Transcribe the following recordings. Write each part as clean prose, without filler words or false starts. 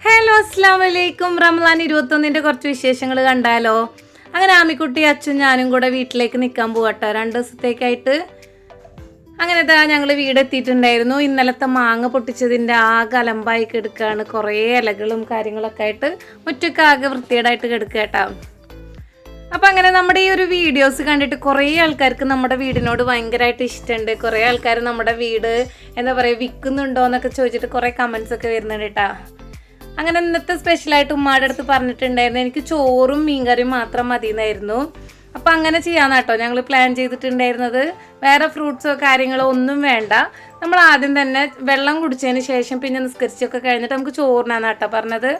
Hello അസ്സലാമലൈക്കും. റമദാൻ 21-ൻ്റെ കുറച്ച് വിശേഷങ്ങൾ കണ്ടാലോ. അങ്ങനെ ആമിക്കുട്ടി അച്ഛൻ ഞാനും കൂടെ വീട്ടിലേക്ക് നിൽക്കാൻ പോകട്ടോ 2 ദിവസത്തേക്കായിട്ട്. അങ്ങനെ ഞങ്ങൾ വീടെത്തിയിട്ടുണ്ടായിരുന്നു. ഇന്നലത്തെ മാങ്ങ പൊട്ടിച്ചതിൻ്റെ ആകെ അലമ്പായി കിടക്കുകയാണ്. കുറേ ഇലകളും കാര്യങ്ങളൊക്കെ ആയിട്ട് മുറ്റൊക്കെ ആകെ വൃത്തികേടായിട്ട് കിടക്കുക കേട്ടോ. അപ്പം അങ്ങനെ നമ്മുടെ ഈ ഒരു വീഡിയോസ് കണ്ടിട്ട് കുറേ ആൾക്കാർക്ക് നമ്മുടെ വീടിനോട് ഭയങ്കരമായിട്ട് ഇഷ്ടമുണ്ട്. കുറേ ആൾക്കാർ നമ്മുടെ വീട് എന്താ പറയുക വിൽക്കുന്നുണ്ടോ എന്നൊക്കെ ചോദിച്ചിട്ട് കുറേ കമൻസ് ഒക്കെ വരുന്നുണ്ട് കേട്ടോ. അങ്ങനെ ഇന്നത്തെ സ്പെഷ്യലായിട്ട് ഉമ്മാടെ അടുത്ത് പറഞ്ഞിട്ടുണ്ടായിരുന്നു എനിക്ക് ചോറും മീൻകറിയും മാത്രം മതി എന്നായിരുന്നു. അപ്പം അങ്ങനെ ചെയ്യാന്ന് കേട്ടോ ഞങ്ങൾ പ്ലാൻ ചെയ്തിട്ടുണ്ടായിരുന്നത്. വേറെ ഫ്രൂട്ട്സോ കാര്യങ്ങളോ ഒന്നും വേണ്ട. നമ്മൾ ആദ്യം തന്നെ വെള്ളം കുടിച്ചതിന് ശേഷം പിന്നെ നിസ്കരിച്ചൊക്കെ കഴിഞ്ഞിട്ട് നമുക്ക് ചോറിനാന്ന് കേട്ടോ പറഞ്ഞത്.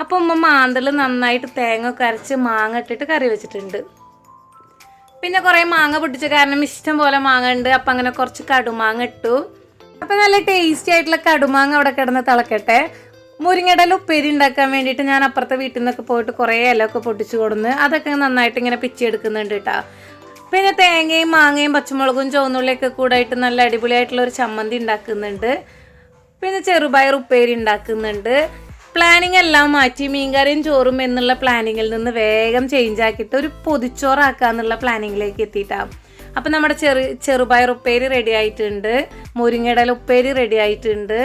അപ്പോൾ ഉമ്മ മാന്തൽ നന്നായിട്ട് തേങ്ങ ഒക്കെ അരച്ച് മാങ്ങ ഇട്ടിട്ട് കറി വെച്ചിട്ടുണ്ട്. പിന്നെ കുറേ മാങ്ങ പൊട്ടിച്ച കാരണം ഇഷ്ടം പോലെ മാങ്ങ ഉണ്ട്. അപ്പം അങ്ങനെ കുറച്ച് കടുമാങ്ങ ഇട്ടു. അപ്പം നല്ല ടേസ്റ്റി ആയിട്ടുള്ള കടുമാങ്ങ അവിടെ കിടന്ന് തിളക്കട്ടെ. മുരിങ്ങയുടെ ഉപ്പേരി ഉണ്ടാക്കാൻ വേണ്ടിയിട്ട് ഞാൻ അപ്പുറത്തെ വീട്ടിൽ നിന്നൊക്കെ പോയിട്ട് കുറേ ഇലയൊക്കെ പൊട്ടിച്ചു കൊടുന്ന് അതൊക്കെ നന്നായിട്ട് ഇങ്ങനെ പിച്ചെടുക്കുന്നുണ്ട് കേട്ടോ. പിന്നെ തേങ്ങയും മാങ്ങയും പച്ചമുളകും ചുവന്നുള്ളിയൊക്കെ കൂടെ ആയിട്ട് നല്ല അടിപൊളിയായിട്ടുള്ള ഒരു ചമ്മന്തി ഉണ്ടാക്കുന്നുണ്ട്. പിന്നെ ചെറുപയർ ഉപ്പേരി ഉണ്ടാക്കുന്നുണ്ട്. പ്ലാനിങ് എല്ലാം മാറ്റി മീൻകറിയും ചോറും എന്നുള്ള പ്ലാനിങ്ങിൽ നിന്ന് വേഗം ചേഞ്ച് ആക്കിയിട്ട് ഒരു പൊതിച്ചോറാക്കാന്നുള്ള പ്ലാനിങ്ങിലേക്ക് എത്തിയിട്ടാണ്. അപ്പം നമ്മുടെ ചെറുപയർ ഉപ്പേരി റെഡി ആയിട്ടുണ്ട്. മുരിങ്ങയുടെ ഉപ്പേരി റെഡി ആയിട്ടുണ്ട്.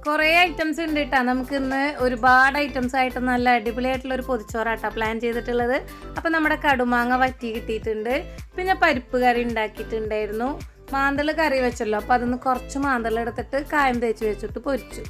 കുറേ ഐറ്റംസ് ഉണ്ട് കേട്ടോ. നമുക്ക് ഇന്ന് ഒരുപാട് ഐറ്റംസ് ആയിട്ട് നല്ല അടിപൊളിയായിട്ടുള്ളൊരു പൊതിച്ചോറാട്ടോ പ്ലാൻ ചെയ്തിട്ടുള്ളത്. അപ്പം നമ്മുടെ കടുമാങ്ങ വറ്റി കിട്ടിയിട്ടുണ്ട്. പിന്നെ പരിപ്പ് കറി ഉണ്ടാക്കിയിട്ടുണ്ടായിരുന്നു. മാന്തൾ കറി വെച്ചല്ലോ. അപ്പോൾ അതൊന്ന് കുറച്ച് മാന്തൾ എടുത്തിട്ട് കായം തേച്ച് വെച്ചിട്ട് പൊരിച്ചു.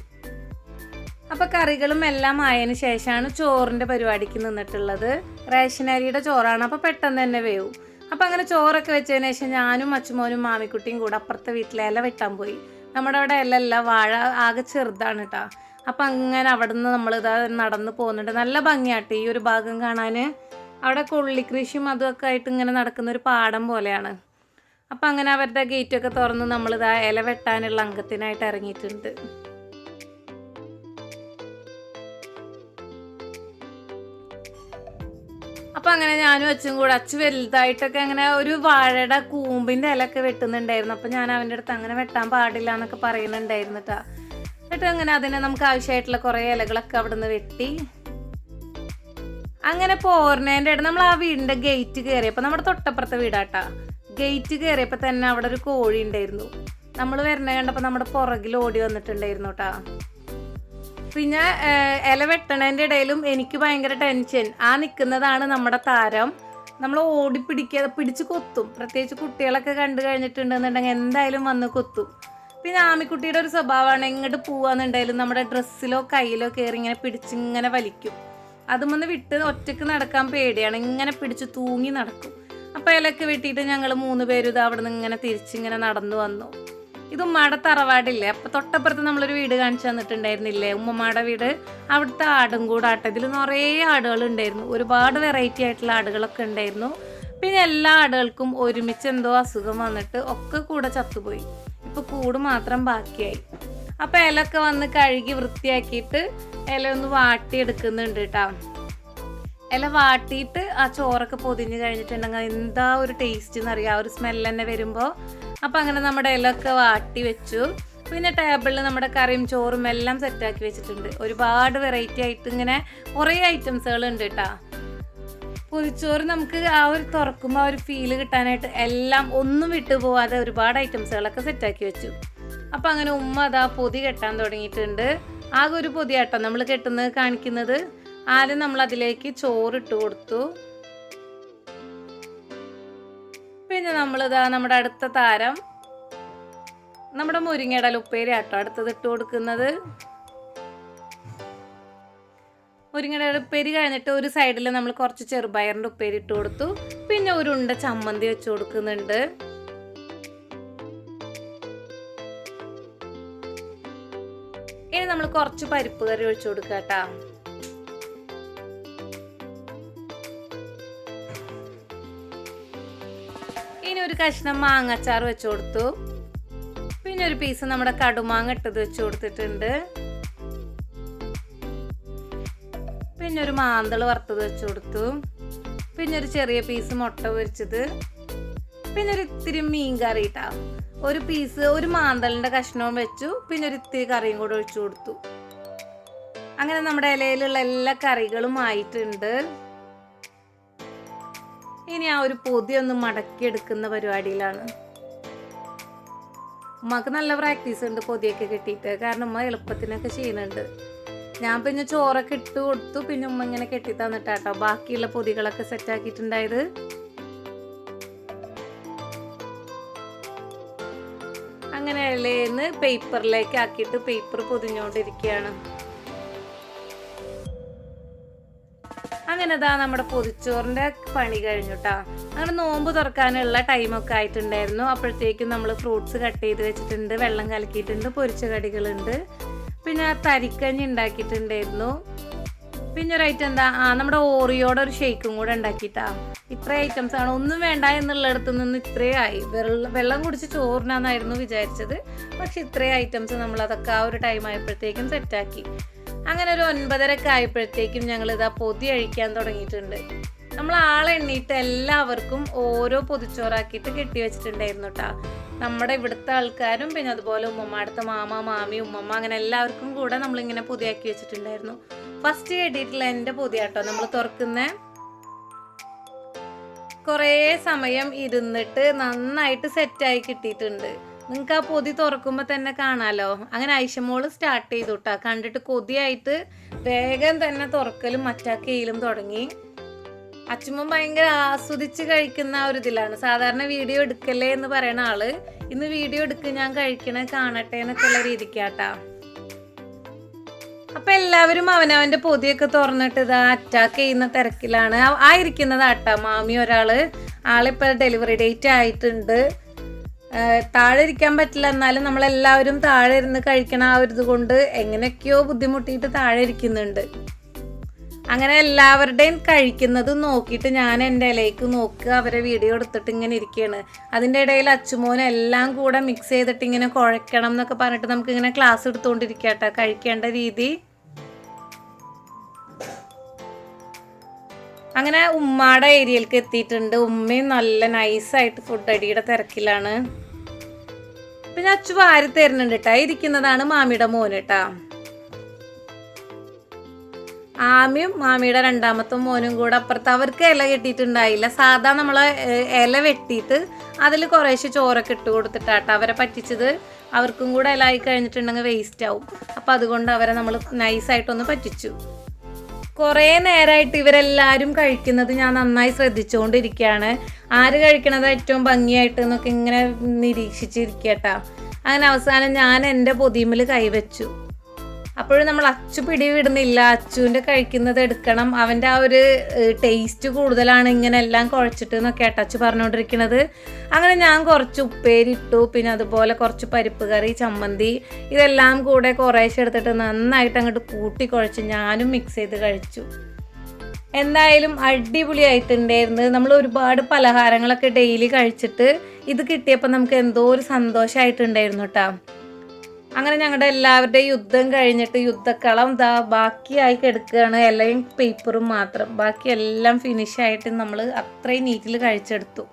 അപ്പോൾ കറികളും എല്ലാം ആയതിന് ശേഷമാണ് ചോറിൻ്റെ പരിപാടിക്ക് നിന്നിട്ടുള്ളത്. റേഷൻ അരിയുടെ ചോറാണ്. അപ്പോൾ പെട്ടെന്ന് തന്നെ വേവും. അപ്പോൾ അങ്ങനെ ചോറൊക്കെ വെച്ചതിന് ശേഷം ഞാനും അച്ചുമോനും മാമിക്കുട്ടിയും കൂടെ അപ്പുറത്തെ വീട്ടിലെ ഇല വെട്ടാൻ പോയി. നമ്മുടെ അവിടെ ഇലല്ല വാഴ ആകെ ചെറുതാണ് കേട്ടോ. അപ്പം അങ്ങനെ അവിടെ നിന്ന് നമ്മളിതാ നടന്ന് പോകുന്നുണ്ട്. നല്ല ഭംഗിയാട്ടോ ഈ ഒരു ഭാഗം കാണാൻ. അവിടെ കൊള്ളിക്കൃഷിയും അതൊക്കെ ആയിട്ട് ഇങ്ങനെ നടക്കുന്നൊരു പാടം പോലെയാണ്. അപ്പം അങ്ങനെ അവരുടെ ഗേറ്റൊക്കെ തുറന്ന് നമ്മളിതാ ഇല വെട്ടാനുള്ള അംഗത്തിനായിട്ട് ഇറങ്ങിയിട്ടുണ്ട്. അപ്പം അങ്ങനെ ഞാനും അച്ഛനും കൂടെ അച്ഛൻ വലുതായിട്ടൊക്കെ അങ്ങനെ ഒരു വാഴയുടെ കൂമ്പിൻ്റെ ഇലയൊക്കെ വെട്ടുന്നുണ്ടായിരുന്നു. അപ്പം ഞാൻ അവൻ്റെ അടുത്ത് അങ്ങനെ വെട്ടാൻ പാടില്ല എന്നൊക്കെ പറയുന്നുണ്ടായിരുന്നു കേട്ടോ. എന്നിട്ട് അങ്ങനെ അതിനെ നമുക്ക് ആവശ്യമായിട്ടുള്ള കുറേ ഇലകളൊക്കെ അവിടെ നിന്ന് വെട്ടി അങ്ങനെ പോരുന്നതിൻ്റെ ഇടയിൽ നമ്മൾ ആ വീടിൻ്റെ ഗേറ്റ് കയറിയപ്പോൾ നമ്മുടെ തൊട്ടപ്പുറത്തെ വീടാട്ടാ. ഗേറ്റ് കയറിയപ്പോൾ തന്നെ അവിടെ ഒരു കോഴി ഉണ്ടായിരുന്നു. നമ്മൾ വരുന്നത് കണ്ടപ്പോൾ നമ്മുടെ പുറകിൽ ഓടി വന്നിട്ടുണ്ടായിരുന്നു കേട്ടോ. പിന്നെ ഇല വെട്ടണതിൻ്റെ ഇടയിലും എനിക്ക് ഭയങ്കര ടെൻഷൻ. ആ നിൽക്കുന്നതാണ് നമ്മുടെ താരം. നമ്മൾ ഓടി പിടിച്ച് കൊത്തും. പ്രത്യേകിച്ച് കുട്ടികളൊക്കെ കണ്ടു കഴിഞ്ഞിട്ടുണ്ടെന്നുണ്ടെങ്കിൽ എന്തായാലും വന്ന് കൊത്തും. പിന്നെ ആമിക്കുട്ടിയുടെ ഒരു സ്വഭാവമാണ് എങ്ങോട്ട് പോവാന്നുണ്ടെങ്കിലും നമ്മുടെ ഡ്രസ്സിലോ കയ്യിലോ കയറി ഇങ്ങനെ പിടിച്ചിങ്ങനെ വലിക്കും. അതുമൊന്ന് വിട്ട് ഒറ്റയ്ക്ക് നടക്കാൻ പേടിയാണ്. ഇങ്ങനെ പിടിച്ച് തൂങ്ങി നടക്കും. അപ്പോൾ ഇലയൊക്കെ വെട്ടിയിട്ട് ഞങ്ങൾ 3 പേരും ഇത് അവിടെ നിന്ന് ഇങ്ങനെ തിരിച്ചിങ്ങനെ നടന്നു വന്നു. ഇത് ഉമ്മയുടെ തറവാടില്ലേ. അപ്പോൾ തൊട്ടപ്പുറത്ത് നമ്മളൊരു വീട് കാണിച്ചു തന്നിട്ടുണ്ടായിരുന്നില്ലേ ഉമ്മമ്മയുടെ വീട്. അവിടുത്തെ ആടും കൂടാട്ടെ. ഇതിൽ നിറയെ ആടുകൾ ഉണ്ടായിരുന്നു. ഒരുപാട് വെറൈറ്റി ആയിട്ടുള്ള ആടുകളൊക്കെ ഉണ്ടായിരുന്നു. പിന്നെ എല്ലാ ആടുകൾക്കും ഒരുമിച്ച് എന്തോ അസുഖം വന്നിട്ട് ഒക്കെ കൂടെ ചത്തുപോയി. ഇപ്പോൾ കൂട് മാത്രം ബാക്കിയായി. അപ്പോൾ ഇലയൊക്കെ വന്ന് കഴുകി വൃത്തിയാക്കിയിട്ട് ഇല ഒന്ന് വാട്ടിയെടുക്കുന്നുണ്ട് കേട്ടോ. ഇല വാട്ടിയിട്ട് ആ ചോറൊക്കെ പൊതിഞ്ഞ് കഴിഞ്ഞിട്ടുണ്ടെങ്കിൽ എന്താ ഒരു ടേസ്റ്റ് എന്നറിയാം. ഒരു സ്മെല്ല് തന്നെ വരുമ്പോൾ. അപ്പം അങ്ങനെ നമ്മുടെ ഇലയൊക്കെ വാട്ടി വെച്ചു. പിന്നെ ടേബിളിൽ നമ്മുടെ കറിയും ചോറും എല്ലാം സെറ്റാക്കി വെച്ചിട്ടുണ്ട്. ഒരുപാട് വെറൈറ്റി ആയിട്ട് ഇങ്ങനെ കുറേ ഐറ്റംസുകൾ ഉണ്ട് കേട്ടോ. പൊതിച്ചോറ് നമുക്ക് ആ ഒരു തുറക്കുമ്പോൾ ആ ഒരു ഫീല് കിട്ടാനായിട്ട് എല്ലാം ഒന്നും വിട്ടു പോവാതെ ഒരുപാട് ഐറ്റംസുകളൊക്കെ സെറ്റാക്കി വെച്ചു. അപ്പം അങ്ങനെ ഉമ്മ അതാ പൊതി കെട്ടാൻ തുടങ്ങിയിട്ടുണ്ട്. ആകെ ഒരു പൊതിയാട്ടോ നമ്മൾ കെട്ടുന്നത് കാണിക്കുന്നത്. ആദ്യം നമ്മൾ അതിലേക്ക് ചോറിട്ട് കൊടുത്തു. പിന്നെ നമ്മളിതാ നമ്മുടെ അടുത്ത താരം നമ്മുടെ മുരിങ്ങയുടെ ഉപ്പേരി ആട്ടോ അടുത്തത് ഇട്ട് കൊടുക്കുന്നത്. മുരിങ്ങയുടെ ഉപ്പേരി കഴിഞ്ഞിട്ട് ഒരു സൈഡിൽ നമ്മൾ കുറച്ച് ചെറുപയറിൻ്റെ ഉപ്പേരി ഇട്ട് കൊടുത്തു. പിന്നെ ഒരു ഉണ്ട ചമ്മന്തി വെച്ച് കൊടുക്കുന്നുണ്ട്. ഇനി നമ്മൾ കുറച്ച് പരിപ്പ് കറി ഒഴിച്ചു കൊടുക്കുക കേട്ടോ. ഇനി ഒരു കഷ്ണം മാങ്ങാച്ചാർ വെച്ച് കൊടുത്തു. പിന്നെ ഒരു പീസ് നമ്മുടെ കടുമാങ്ങ ഇട്ടത് വെച്ച് കൊടുത്തിട്ടുണ്ട്. പിന്നെ ഒരു മാന്തൾ വറുത്തത് വെച്ച് കൊടുത്തു. പിന്നെ ഒരു ചെറിയ പീസ് മുട്ട പൊരിച്ചത്. പിന്നെ ഒരു ഇത്തിരി മീൻ കറി ഇട്ടാ. ഒരു പീസ് ഒരു മാന്തളിൻ്റെ കഷ്ണവും വെച്ചു. പിന്നെ ഒരു ഇത്തിരി കറിയും കൂടെ ഒഴിച്ചു കൊടുത്തു. അങ്ങനെ നമ്മുടെ ഇലയിലുള്ള എല്ലാ കറികളും ആയിട്ടുണ്ട്. ഇനി ആ ഒരു പൊതി ഒന്ന് മടക്കി എടുക്കുന്ന പരിപാടിയിലാണ്. ഉമ്മക്ക് നല്ല പ്രാക്ടീസ് ഉണ്ട് പൊതിയൊക്കെ കെട്ടിയിട്ട്, കാരണം ഉമ്മ എളുപ്പത്തിനൊക്കെ ചെയ്യുന്നുണ്ട്. ഞാൻ പിന്നെ ചോറൊക്കെ ഇട്ട് കൊടുത്തു, പിന്നെ ഉമ്മ ഇങ്ങനെ കെട്ടി തന്നിട്ടാട്ടോ ബാക്കിയുള്ള പൊതികളൊക്കെ സെറ്റ് ആക്കിയിട്ടുണ്ടായത്. അങ്ങനെ ഇലയിന്ന് പേപ്പറിലേക്ക് ആക്കിയിട്ട് പേപ്പർ പൊതിഞ്ഞോണ്ടിരിക്കുകയാണ്. അങ്ങനെ നമ്മുടെ പൊതിച്ചോറിന്റെ പണി കഴിഞ്ഞുട്ടാ. അങ്ങനെ നോമ്പ് തുറക്കാനുള്ള ടൈമൊക്കെ ആയിട്ടുണ്ടായിരുന്നു. അപ്പോഴത്തേക്കും നമ്മൾ ഫ്രൂട്ട്സ് കട്ട് ചെയ്ത് വെച്ചിട്ടുണ്ട്, വെള്ളം കലക്കിയിട്ടുണ്ട്, പൊരിച്ച കടികളുണ്ട്, പിന്നെ തരിക്കഞ്ഞി ഉണ്ടാക്കിയിട്ടുണ്ടായിരുന്നു. പിന്നെ ഒരു ഐറ്റം നമ്മുടെ ഓറിയോടെ ഒരു ഷേക്കും കൂടെ ഉണ്ടാക്കിയിട്ടാ. ഇത്ര ഐറ്റംസ് ആണ്, ഒന്നും വേണ്ട എന്നുള്ളിടത്ത് നിന്ന് ഇത്രയും ആയി. വെള്ളം കുടിച്ച് ചോറിനാന്നായിരുന്നു വിചാരിച്ചത്, പക്ഷെ ഇത്രയും ഐറ്റംസ് നമ്മളതൊക്കെ ആ ഒരു ടൈം ആയപ്പോഴത്തേക്കും സെറ്റാക്കി. അങ്ങനെ ഒരു 9:30 ആയപ്പോഴത്തേക്കും ഞങ്ങൾ പൊതി അഴിക്കാൻ തുടങ്ങിയിട്ടുണ്ട്. നമ്മൾ ആളെണ്ണീട്ട് എല്ലാവർക്കും ഓരോ പൊതിച്ചോറാക്കിയിട്ട് കെട്ടി വെച്ചിട്ടുണ്ടായിരുന്നു കേട്ടോ. നമ്മുടെ ഇവിടുത്തെ ആൾക്കാരും പിന്നെ അതുപോലെ ഉമ്മമ്മ, അടുത്ത മാമ, മാമി, ഉമ്മമ്മ, അങ്ങനെ എല്ലാവർക്കും കൂടെ നമ്മളിങ്ങനെ പൊതിയാക്കി വെച്ചിട്ടുണ്ടായിരുന്നു. ഫസ്റ്റ് കെട്ടിയിട്ടുള്ള എൻ്റെ പൊതിയാട്ടോ നമ്മൾ തുറക്കുന്ന. കുറേ സമയം ഇരുന്നിട്ട് നന്നായിട്ട് സെറ്റായി കിട്ടിയിട്ടുണ്ട്. നിങ്ങൾക്ക് ആ പൊതി തുറക്കുമ്പോൾ തന്നെ കാണാലോ. അങ്ങനെ ഐഷമോള് സ്റ്റാർട്ട് ചെയ്തു കേട്ടോ. കണ്ടിട്ട് കൊതിയായിട്ട് വേഗം തന്നെ തുറക്കലും മറ്റാക്കയിലും തുടങ്ങി. അച്ഛമ്മ ഭയങ്കര ആസ്വദിച്ച് കഴിക്കുന്ന ഒരു ഇതിലാണ്. സാധാരണ വീഡിയോ എടുക്കല്ലേ എന്ന് പറയുന്ന ആള് ഇന്ന് വീഡിയോ എടുക്കുക, ഞാൻ കഴിക്കണ കാണട്ടെ എന്നൊക്കെ ഉള്ള രീതിക്കാട്ടാ. അപ്പൊ എല്ലാവരും അവനവന്റെ പൊതിയൊക്കെ തുറന്നിട്ട് അറ്റാക്ക് ചെയ്യുന്ന തിരക്കിലാണ്. ആയിരിക്കുന്നത് ആട്ടാ മാമി ഒരാള്. ആളിപ്പോ ഡെലിവറി ഡേറ്റ് ആയിട്ടുണ്ട്. താഴെ ഇരിക്കാൻ പറ്റില്ല, എന്നാലും നമ്മളെല്ലാവരും താഴെ ഇരുന്ന് കഴിക്കണ ആ ഒരു ഇത് കൊണ്ട് എങ്ങനെയൊക്കെയോ ബുദ്ധിമുട്ടിയിട്ട് താഴെ ഇരിക്കുന്നുണ്ട്. അങ്ങനെ എല്ലാവരുടെയും കഴിക്കുന്നത് നോക്കിയിട്ട് ഞാൻ എൻ്റെ ഇലയ്ക്ക് നോക്കുക, അവരെ വീഡിയോ എടുത്തിട്ട് ഇങ്ങനെ ഇരിക്കുകയാണ്. അതിൻ്റെ ഇടയിൽ അച്ചുമോനെ എല്ലാം കൂടെ മിക്സ് ചെയ്തിട്ട് ഇങ്ങനെ കുഴക്കണം എന്നൊക്കെ പറഞ്ഞിട്ട് നമുക്കിങ്ങനെ ക്ലാസ് എടുത്തുകൊണ്ടിരിക്കട്ടെ കഴിക്കേണ്ട രീതി. അങ്ങനെ ഉമ്മയുടെ ഏരിയയിലേക്ക് എത്തിയിട്ടുണ്ട്. ഉമ്മയും നല്ല നൈസായിട്ട് ഫുഡ് അടിയുടെ തിരക്കിലാണ്. പിന്നെ അച്ചു വാരി തരുന്നുണ്ട് കേട്ടാ. ഇരിക്കുന്നതാണ് മാമിയുടെ മോന് കേട്ടാ. ആമിയും മാമിയുടെ രണ്ടാമത്തെ മോനും കൂടെ അപ്പുറത്ത്. അവർക്ക് ഇല കെട്ടിയിട്ടുണ്ടായില്ല. സാധാ നമ്മളെ ഇല വെട്ടിയിട്ട് അതിൽ കുറേശ്ശെ ചോറൊക്കെ ഇട്ട് കൊടുത്തിട്ടാട്ടോ അവരെ പറ്റിച്ചത്. അവർക്കും കൂടെ ഇല ആയി കഴിഞ്ഞിട്ടുണ്ടെങ്കിൽ വേസ്റ്റ് ആവും. അപ്പം അതുകൊണ്ട് അവരെ നമ്മൾ നൈസായിട്ടൊന്ന് പറ്റിച്ചു. കുറേ നേരമായിട്ട് ഇവരെല്ലാവരും കഴിക്കുന്നത് ഞാൻ നന്നായി ശ്രദ്ധിച്ചുകൊണ്ടിരിക്കുകയാണ്. ആര് കഴിക്കണത് ഏറ്റവും ഭംഗിയായിട്ട് എന്നൊക്കെ ഇങ്ങനെ നിരീക്ഷിച്ചിരിക്കട്ടാ. അങ്ങനെ അവസാനം ഞാൻ എൻ്റെ പൊതിയുമ്മിൽ കൈവച്ചു. അപ്പോഴും നമ്മൾ അച്ചു പിടിവിടുന്നില്ല. അച്ചുവിൻ്റെ കഴിക്കുന്നത് എടുക്കണം, അവൻ്റെ ആ ഒരു ടേസ്റ്റ് കൂടുതലാണ് ഇങ്ങനെ എല്ലാം കുഴച്ചിട്ട് എന്നൊക്കെ അച്ചു പറഞ്ഞുകൊണ്ടിരിക്കുന്നത്. അങ്ങനെ ഞാൻ കുറച്ച് ഉപ്പേരി ഇട്ടു, പിന്നെ അതുപോലെ കുറച്ച് പരിപ്പ് കറി, ചമ്മന്തി, ഇതെല്ലാം കൂടെ കുറേശ്ശെ എടുത്തിട്ട് നന്നായിട്ട് അങ്ങോട്ട് കൂട്ടി കുഴച്ച് ഞാനും മിക്സ് ചെയ്ത് കഴിച്ചു. എന്തായാലും അടിപൊളിയായിട്ടുണ്ടായിരുന്നു. നമ്മൾ ഒരുപാട് പലഹാരങ്ങളൊക്കെ ഡെയിലി കഴിച്ചിട്ട് ഇത് കിട്ടിയപ്പോൾ നമുക്ക് എന്തോ ഒരു സന്തോഷമായിട്ടുണ്ടായിരുന്നു കേട്ടോ. അങ്ങനെ ഞങ്ങളുടെ എല്ലാവരുടെയും യുദ്ധം കഴിഞ്ഞിട്ട് യുദ്ധക്കളം ബാക്കിയായി കിടക്കുകയാണ്. ഇലയും പേപ്പറും മാത്രം, ബാക്കി എല്ലാം ഫിനിഷായിട്ട് നമ്മൾ അത്രയും നീറ്റിൽ കഴിച്ചെടുത്തു.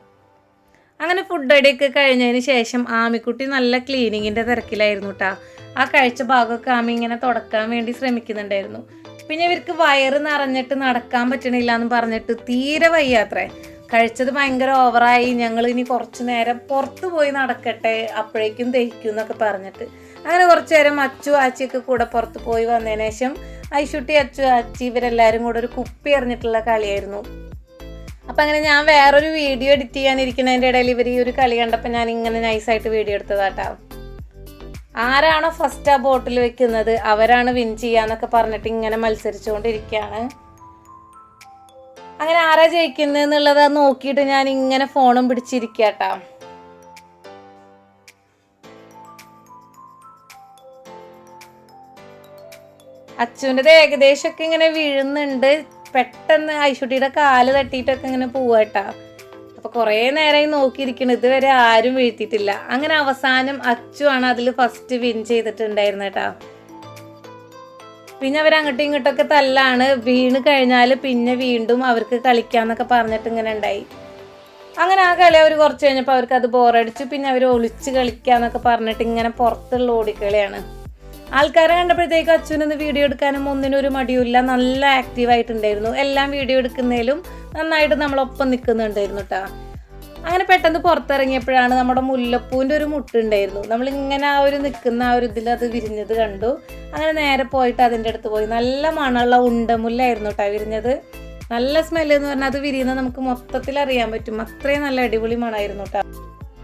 അങ്ങനെ ഫുഡ് അടിയൊക്കെ കഴിഞ്ഞതിന് ശേഷം ആമിക്കുട്ടി നല്ല ക്ലീനിങ്ങിൻ്റെ തിരക്കിലായിരുന്നു കേട്ടോ. ആ കഴിച്ച ഭാഗമൊക്കെ ആമി ഇങ്ങനെ തുടക്കാൻ വേണ്ടി ശ്രമിക്കുന്നുണ്ടായിരുന്നു. പിന്നെ ഇവർക്ക് വയറ് നിറഞ്ഞിട്ട് നടക്കാൻ പറ്റണില്ല എന്ന് പറഞ്ഞിട്ട് തീരെ വയ്യാത്രേ. കഴിച്ചത് ഭയങ്കര ഓവറായി. ഞങ്ങൾ ഇനി കുറച്ച് നേരം പുറത്ത് പോയി നടക്കട്ടെ, അപ്പോഴേക്കും ദഹിക്കും എന്നൊക്കെ പറഞ്ഞിട്ട് അങ്ങനെ കുറച്ച് നേരം അച്ചു ആച്ചിയൊക്കെ കൂടെ പുറത്ത് പോയി വന്നതിന് ശേഷം ഐശുട്ടി, അച്ചു, ആച്ചി ഇവരെല്ലാവരും കൂടെ ഒരു കുപ്പി എറിഞ്ഞിട്ടുള്ള കളിയായിരുന്നു. അപ്പം അങ്ങനെ ഞാൻ വേറൊരു വീഡിയോ എഡിറ്റ് ചെയ്യാനിരിക്കുന്നതിൻ്റെ ഇടയിൽ ഇവർ ഈ ഒരു കളി കണ്ടപ്പോൾ ഞാൻ ഇങ്ങനെ നൈസായിട്ട് വീഡിയോ എടുത്തതാട്ടോ. ആരാണോ ഫസ്റ്റ് ആ ബോട്ടിൽ വെക്കുന്നത് അവരാണ് വിൻ ചെയ്യാന്നൊക്കെ പറഞ്ഞിട്ട് ഇങ്ങനെ മത്സരിച്ചുകൊണ്ടിരിക്കുകയാണ്. അങ്ങനെ ആരാ ജയിക്കുന്നത് എന്നുള്ളത് നോക്കിയിട്ട് ഞാൻ ഇങ്ങനെ ഫോണും പിടിച്ചിരിക്കട്ടാ. അച്ചുവിൻ്റെത് ഏകദേശമൊക്കെ ഇങ്ങനെ വീഴുന്നുണ്ട്. പെട്ടെന്ന് ഐശുട്ടിയുടെ കാല് തട്ടിയിട്ടൊക്കെ ഇങ്ങനെ പോവാട്ടാ. അപ്പോൾ കുറേ നേരമായി നോക്കിയിരിക്കണം, ഇതുവരെ ആരും വീഴ്ത്തിയിട്ടില്ല. അങ്ങനെ അവസാനം അച്ചു ആണ് അതിൽ ഫസ്റ്റ് വിൻ ചെയ്തിട്ടുണ്ടായിരുന്നു കേട്ടോ. പിന്നെ അവരങ്ങോട്ടും ഇങ്ങോട്ടൊക്കെ തല്ലാണ്. വീണ് കഴിഞ്ഞാൽ പിന്നെ വീണ്ടും അവർക്ക് കളിക്കാന്നൊക്കെ പറഞ്ഞിട്ട് ഇങ്ങനെ ഉണ്ടായി. അങ്ങനെ ആ കളി അവർ കുറച്ച് കഴിഞ്ഞപ്പോൾ അവർക്ക് അത് ബോറടിച്ചു. പിന്നെ അവർ ഒളിച്ച് കളിക്കാന്നൊക്കെ പറഞ്ഞിട്ട് ഇങ്ങനെ പുറത്തുള്ള ഓടിക്കളിയാണ്. ആൾക്കാരെ കണ്ടപ്പോഴത്തേക്ക് അച്ഛനൊന്ന് വീഡിയോ എടുക്കാനും ഒന്നിനും ഒരു മടിയുമില്ല, നല്ല ആക്റ്റീവായിട്ടുണ്ടായിരുന്നു. എല്ലാം വീഡിയോ എടുക്കുന്നതിലും നന്നായിട്ട് നമ്മളൊപ്പം നിൽക്കുന്നുണ്ടായിരുന്നു കേട്ടോ. അങ്ങനെ പെട്ടെന്ന് പുറത്തിറങ്ങിയപ്പോഴാണ് നമ്മുടെ മുല്ലപ്പൂവിൻ്റെ ഒരു മുട്ടുണ്ടായിരുന്നു. നമ്മളിങ്ങനെ ആ ഒരു നിൽക്കുന്ന ആ ഒരു ഇതിൽ അത് വിരിഞ്ഞത് കണ്ടു. അങ്ങനെ നേരെ പോയിട്ട് അതിൻ്റെ അടുത്ത് പോയി. നല്ല മണമുള്ള ഉണ്ടമുല്ലായിരുന്നു കേട്ടോ വിരിഞ്ഞത്. നല്ല സ്മെല്ല് എന്ന് പറഞ്ഞാൽ അത് വിരിയുന്നത് നമുക്ക് മൊത്തത്തിൽ അറിയാൻ പറ്റും. അത്രയും നല്ല അടിപൊളി മണമായിരുന്നു കേട്ടോ.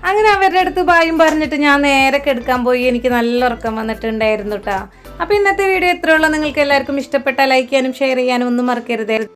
അങ്ങനെ അവരുടെ അടുത്ത് ബായും പറഞ്ഞിട്ട് ഞാൻ നേരെ എടുക്കാൻ പോയി. എനിക്ക് നല്ല ഉറക്കം വന്നിട്ടുണ്ടായിരുന്നു കേട്ടോ. അപ്പോൾ ഇന്നത്തെ വീഡിയോ ഇത്രയുള്ളൂ. നിങ്ങൾക്ക് എല്ലാവർക്കും ഇഷ്ടപ്പെട്ടാൽ ലൈക്ക് ചെയ്യാനും ഷെയർ ചെയ്യാനും ഒന്നും മറക്കരുത്.